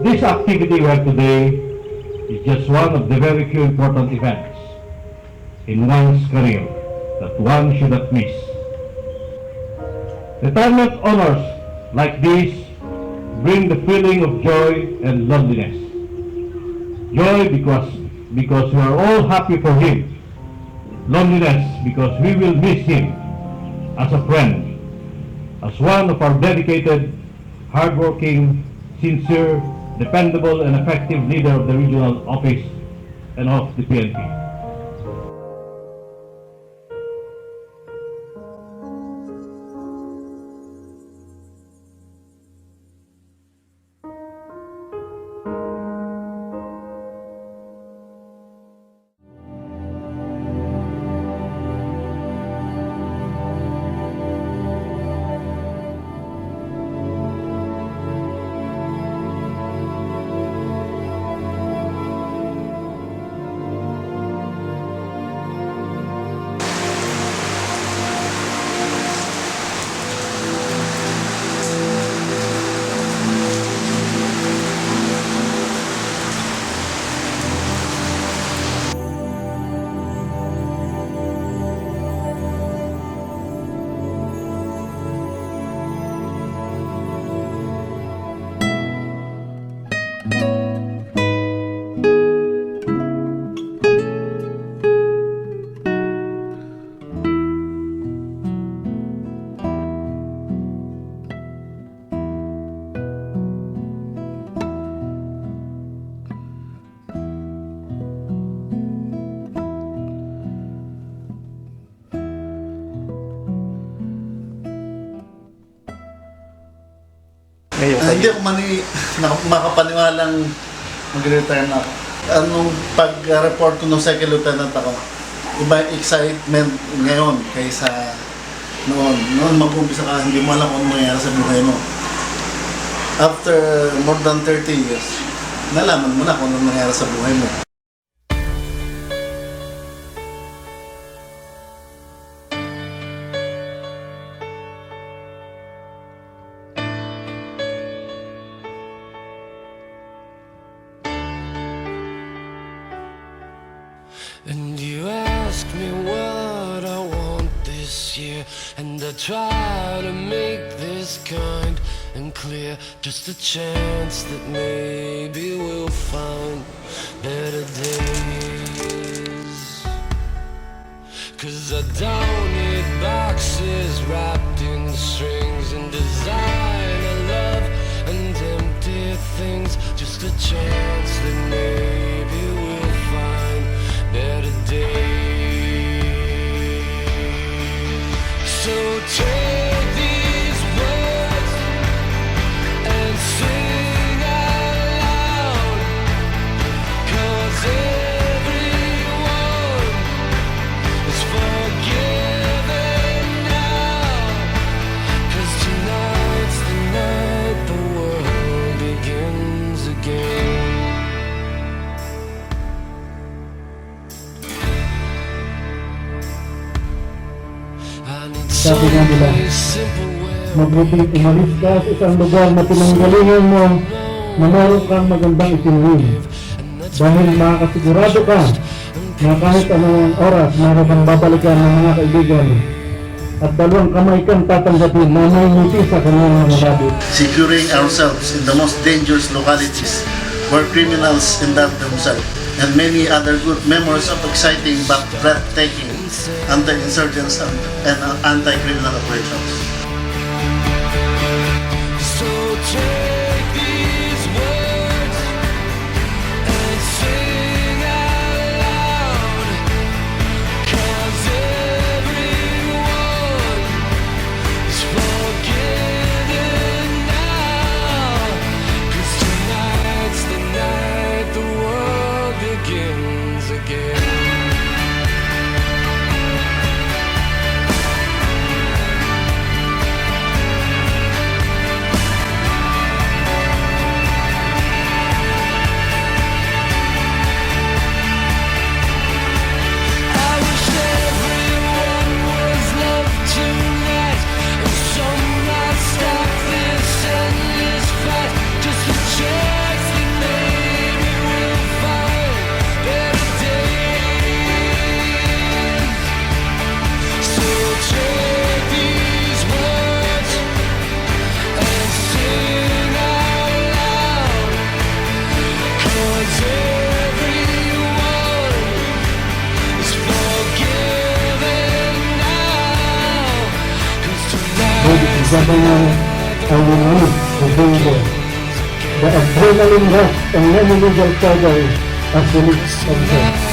This activity we have today is just one of the very few important events in one's career that one should not miss. Retirement honors like these bring the feeling of joy and loneliness. Joy because we are all happy for him. Loneliness because we will miss him as a friend, as one of our dedicated, hardworking, sincere, dependable, and effective leader of the regional office and of the PNP. Hindi ako makapaniwalang mag-retire na ako. Anong pag-report ko ng second lieutenant ako, iba yung excitement ngayon kaysa noon. Noon mag-umpisa ka, hindi mo alam kung ano mangyayari sa buhay mo. After more than 30 years, nalaman mo na kung ano mangyayari sa buhay mo. And you ask me what I want this year, and I try to make this kind and clear. Just a chance that maybe we'll find better days. 'Cause I don't need boxes wrapped in strings and designer love and empty things. Just a chance that maybe we'll find better days. So take these words and sing out loud, 'cause everyone is forgiven now. 'Cause tonight's the night the world begins again. Sabi nga nila, mabuting umalis ka sa isang lugar na pinanggalingan mo na meron kang magandang itinawin. Dahil makakasigurado ka na kahit anong oras meron kang babalikan ng mga kaibigan at dalawang kamay kang tatanggapin na may ngiti sa kanyang mga labi. Securing ourselves in the most dangerous localities where criminals conduct themselves, and many other good memories of exciting but breathtaking anti-insurgents and anti-criminal operations. So take these words and sing out loud, 'cause everyone is forgiven now. 'Cause tonight's the night the world begins again. the governor, I will need to be there. The adrenaline rush and many legal struggles are fully observed.